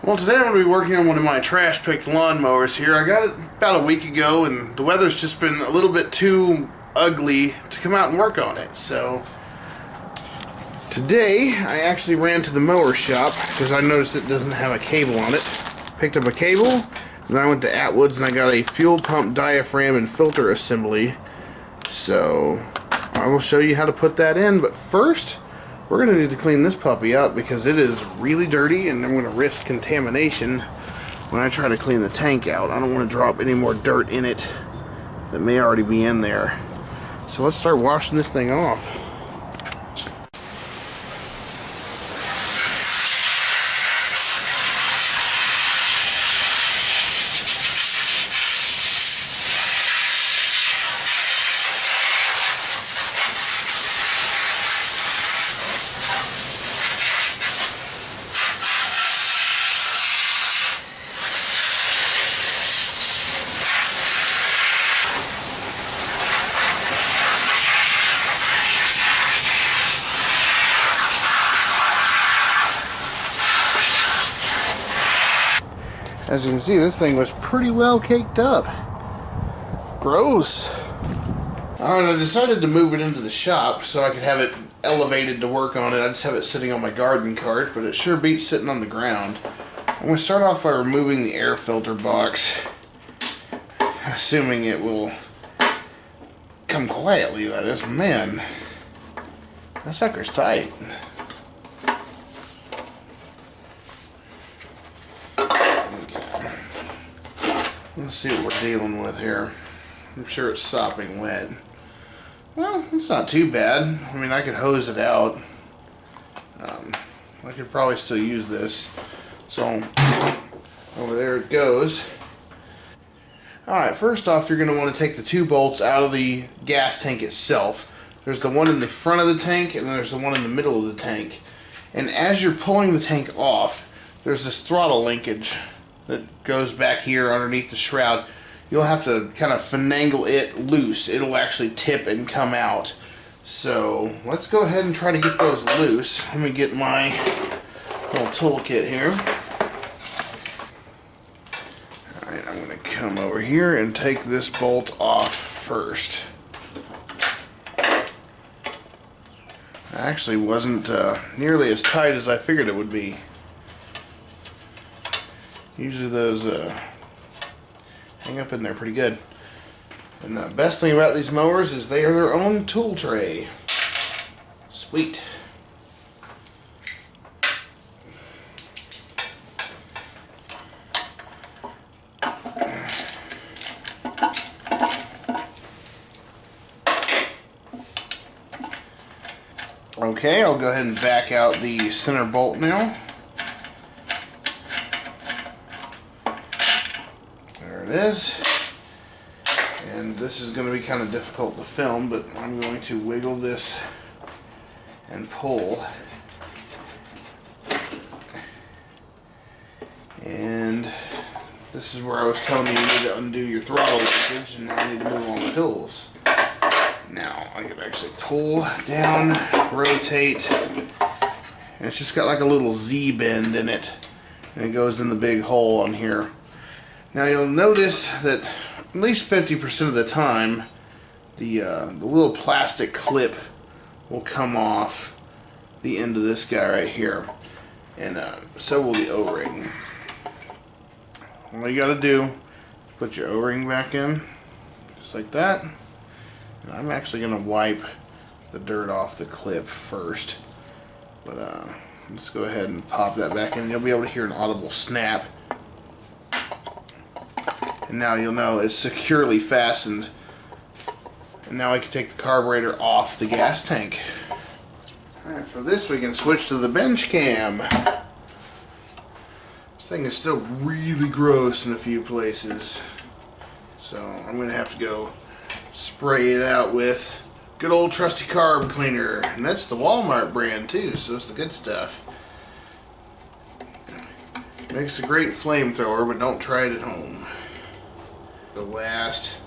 Well, today I'm going to be working on one of my trash picked lawnmowers here. I got it about a week ago and the weather's just been a little bit too ugly to come out and work on it. So today I actually ran to the mower shop because I noticed it doesn't have a cable on it. Picked up a cable, and then I went to Atwood's and I got a fuel pump diaphragm and filter assembly. So I will show you how to put that in, but first we're going to need to clean this puppy up because it is really dirty and I'm going to risk contamination when I try to clean the tank out. I don't want to drop any more dirt in it that may already be in there. So let's start washing this thing off. As you can see, this thing was pretty well caked up. Gross. Alright, I decided to move it into the shop so I could have it elevated to work on it. I just have it sitting on my garden cart, but it sure beats sitting on the ground. I'm going to start off by removing the air filter box, assuming it will come quietly, that is. Man, that sucker's tight. Let's see what we're dealing with here. I'm sure it's sopping wet. Well, it's not too bad. I mean, I could hose it out. I could probably still use this. So, over there it goes. Alright, first off, you're going to want to take the two bolts out of the gas tank itself. There's the one in the front of the tank, and then there's the one in the middle of the tank. And as you're pulling the tank off, there's this throttle linkage that goes back here underneath the shroud. You'll have to kind of finagle it loose. It'll actually tip and come out. So let's go ahead and try to get those loose. Let me get my little toolkit here. Alright, I'm going to come over here and take this bolt off first. It actually wasn't nearly as tight as I figured it would be. Usually those hang up in there pretty good. And the best thing about these mowers is they are their own tool tray. Sweet. Okay, I'll go ahead and back out the center bolt now. There it is. And this is going to be kind of difficult to film, but I'm going to wiggle this and pull. And this is where I was telling you need to undo your throttle linkage, and now I need to move on the tools. Now I can actually pull down, rotate, and it's just got like a little Z bend in it, and it goes in the big hole on here. Now you'll notice that at least 50% of the time the little plastic clip will come off the end of this guy right here, and so will the O-ring. All you gotta do is put your O-ring back in, just like that. And I'm actually gonna wipe the dirt off the clip first, but let's go ahead and pop that back in. You'll be able to hear an audible snap. And now you'll know it's securely fastened. And now I can take the carburetor off the gas tank. Alright, for this we can switch to the bench cam. This thing is still really gross in a few places. So I'm going to have to go spray it out with good old trusty carb cleaner. And that's the Walmart brand too, so it's the good stuff. Makes a great flamethrower, but don't try it at home. The last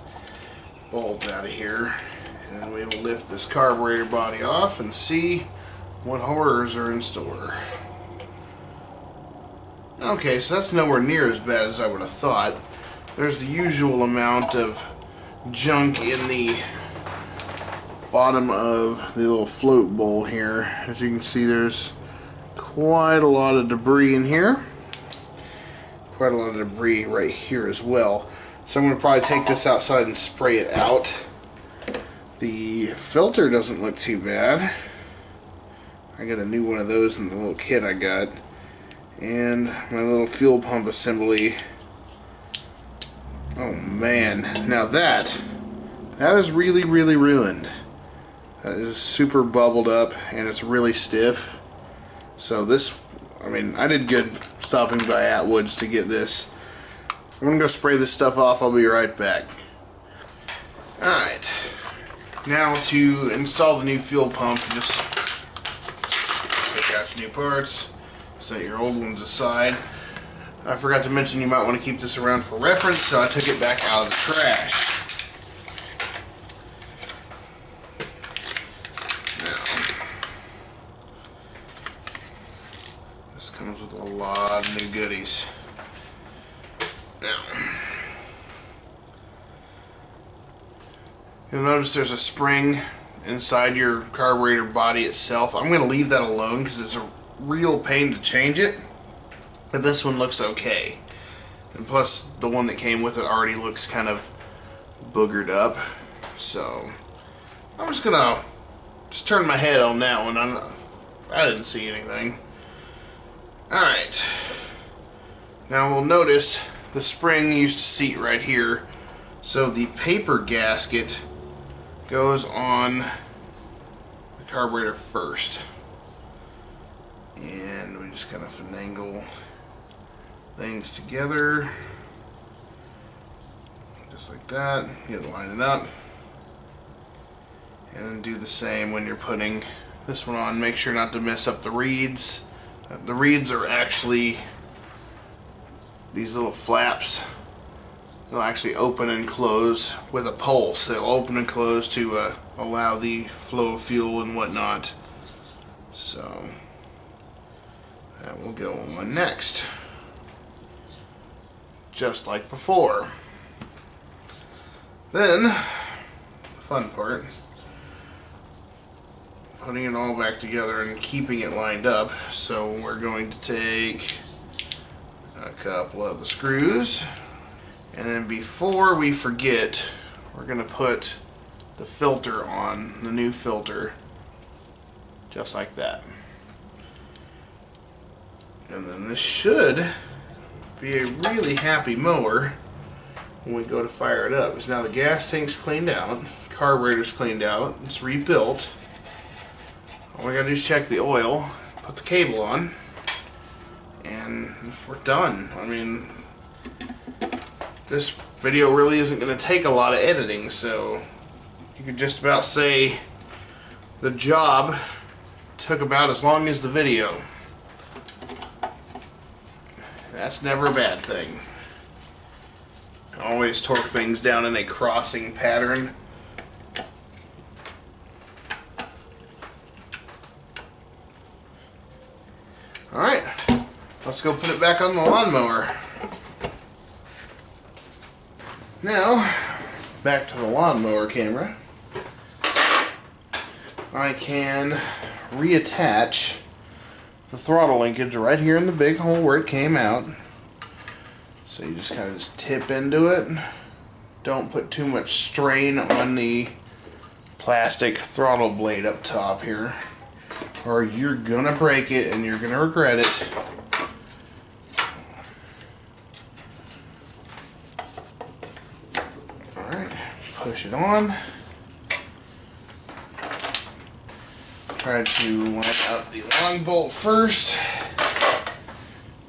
bolt out of here, and then we will lift this carburetor body off and see what horrors are in store. Okay, so that's nowhere near as bad as I would have thought. There's the usual amount of junk in the bottom of the little float bowl here. As you can see, there's quite a lot of debris in here. Quite a lot of debris right here as well. So I'm going to probably take this outside and spray it out. The filter doesn't look too bad. I got a new one of those in the little kit I got. And my little fuel pump assembly. Oh man, now that is really ruined. That is super bubbled up and it's really stiff. So this, I mean, I did good stopping by Atwood's to get this. I'm gonna go spray this stuff off. I'll be right back. Alright, now to install the new fuel pump, you just take out your new parts, set your old ones aside. I forgot to mention you might want to keep this around for reference, so I took it back out of the trash. Now, this comes with a lot of new goodies. Now, you'll notice there's a spring inside your carburetor body itself. I'm going to leave that alone because it's a real pain to change it. But this one looks okay. And plus, the one that came with it already looks kind of boogered up. So, I'm just gonna turn my head on that one. I didn't see anything. Alright. Now we'll notice the spring used to seat right here. So the paper gasket goes on the carburetor first. And we just kind of finagle things together just like that. You line it up and then do the same when you're putting this one on. Make sure not to mess up the reeds. The reeds are actually these little flaps. They'll actually open and close with a pulse. They'll open and close to allow the flow of fuel and whatnot. So that will go on next, just like before. Then, the fun part, putting it all back together and keeping it lined up. So we're going to take a couple of the screws, and then before we forget, we're going to put the filter on, the new filter, just like that. And then this should be a really happy mower when we go to fire it up. Because now the gas tank's cleaned out, carburetor's cleaned out, it's rebuilt. All we gotta do is check the oil, put the cable on, and we're done. I mean, this video really isn't gonna take a lot of editing, so you could just about say the job took about as long as the video. That's never a bad thing. Always torque things down in a crossing pattern. Alright, let's go put it back on the lawnmower. Now, back to the lawnmower camera. I can reattach the throttle linkage right here in the big hole where it came out. So you just kind of just tip into it. Don't put too much strain on the plastic throttle blade up top here, or you're gonna break it and you're gonna regret it. Alright, push it on. Try to line up the long bolt first,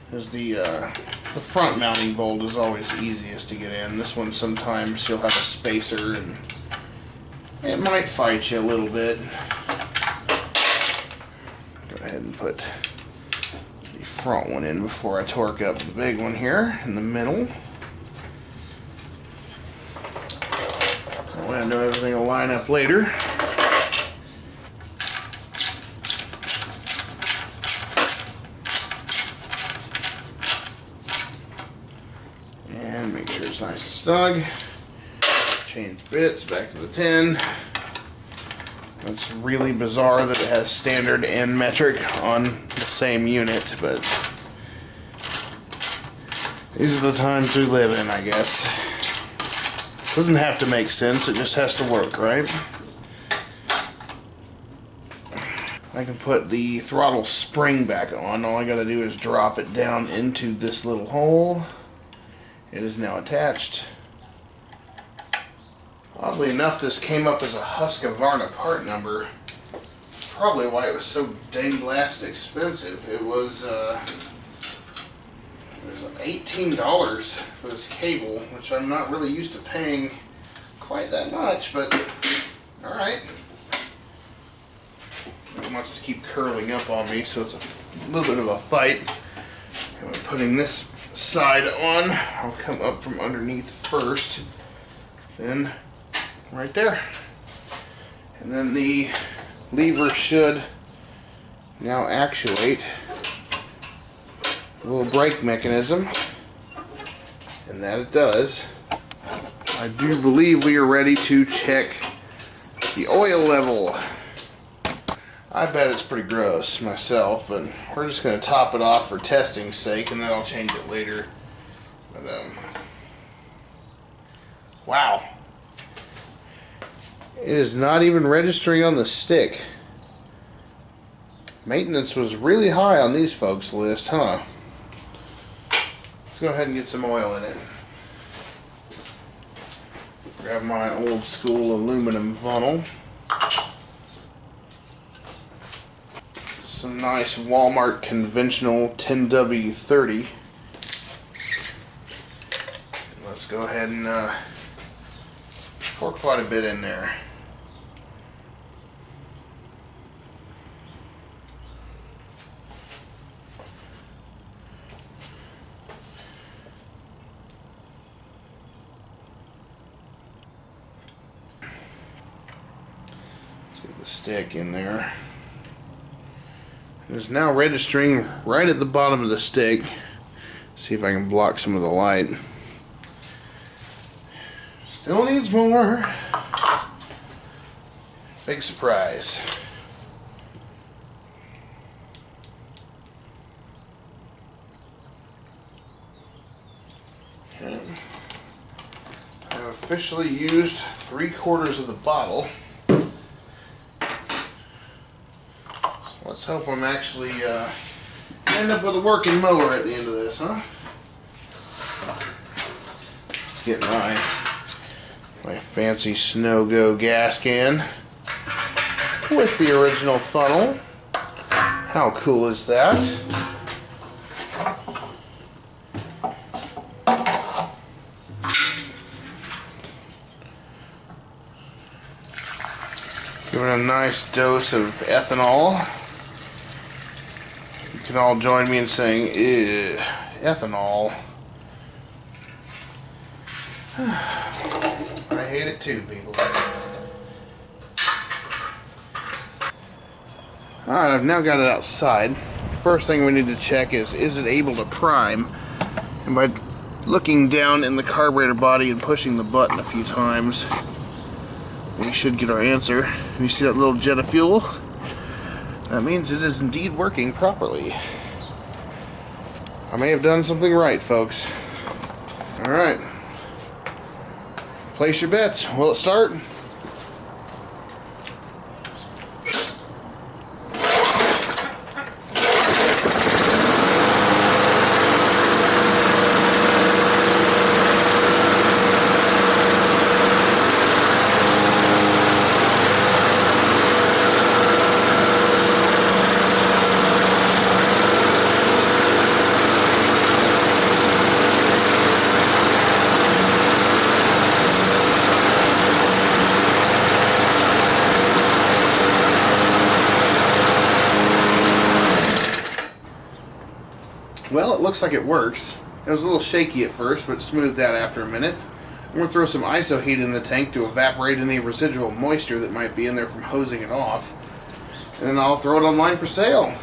because the front mounting bolt is always easiest to get in. This one sometimes you'll have a spacer and it might fight you a little bit. Go ahead and put the front one in before I torque up the big one here in the middle. That way I know everything will line up later. make sure it's nice and snug. Change bits back to the 10. It's really bizarre that it has standard and metric on the same unit, but these are the times we live in, I guess. Doesn't have to make sense, it just has to work, right? I can put the throttle spring back on. All I gotta do is drop it down into this little hole. It is now attached. Oddly enough, this came up as a Husqvarna part number. Probably why it was so dang blast expensive. It was $18 for this cable, which I'm not really used to paying quite that much, but alright. It wants to keep curling up on me, so it's a little bit of a fight. And I'm putting this side on. I'll come up from underneath first, then right there, and then the lever should now actuate the little brake mechanism, and that it does. I do believe we are ready to check the oil level. I bet it's pretty gross myself, but we're just going to top it off for testing's sake, and then I'll change it later. But wow. It is not even registering on the stick. Maintenance was really high on these folks' list, huh? Let's go ahead and get some oil in it. Grab my old school aluminum funnel. Some nice Walmart conventional 10W30. Let's go ahead and pour quite a bit in there. Let's get the stick in there. It is now registering right at the bottom of the stick. See if I can block some of the light. Still needs more. Big surprise. Okay. I've officially used 3/4 of the bottle. Let's hope I'm actually end up with a working mower at the end of this, huh? Let's get my fancy Snow Go gas can with the original funnel. How cool is that? Give it a nice dose of ethanol. You can all join me in saying, ew, ethanol. I hate it too, people. Alright, I've now got it outside. First thing we need to check is it able to prime? And by looking down in the carburetor body and pushing the button a few times, we should get our answer. You see that little jet of fuel? That means it is indeed working properly. I may have done something right, folks. Alright. Place your bets. Will it start? Well, it looks like it works. It was a little shaky at first, but it smoothed out after a minute. I'm going to throw some iso heat in the tank to evaporate any residual moisture that might be in there from hosing it off. And then I'll throw it online for sale.